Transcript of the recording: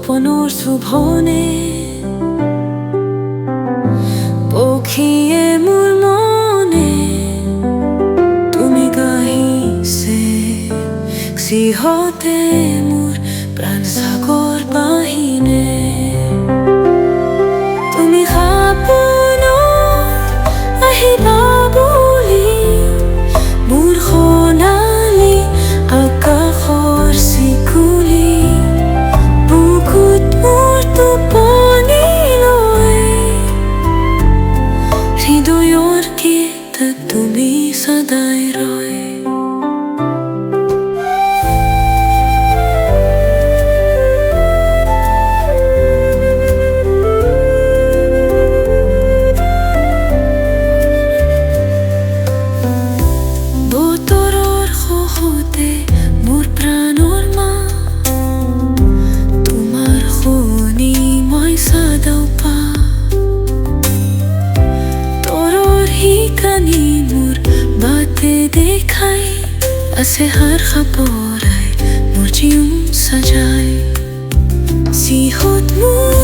সপোনৰ চুভনে পখিয়ে মোৰ মনে তুমি গাহিছে সিহঁতে মোৰ প্ৰাণ সাগৰ বাহিনে তুমি সপোনত আহিবা বুলি মোৰ সোণালী আকাশৰ চিকুলি বুকুত মোৰ টোপনি লৈ হৃদয়ৰ গীতত তুমি সদায় ৰয় মোৰ প্ৰাণৰ মা তোমাৰ শুনি মই চাদাও পা তৰৰ শিকানি মোৰ বাটে দেখাই আছে হাৰ সাপৰাই মোৰ জীৱন সাজাই সিহঁত মোৰ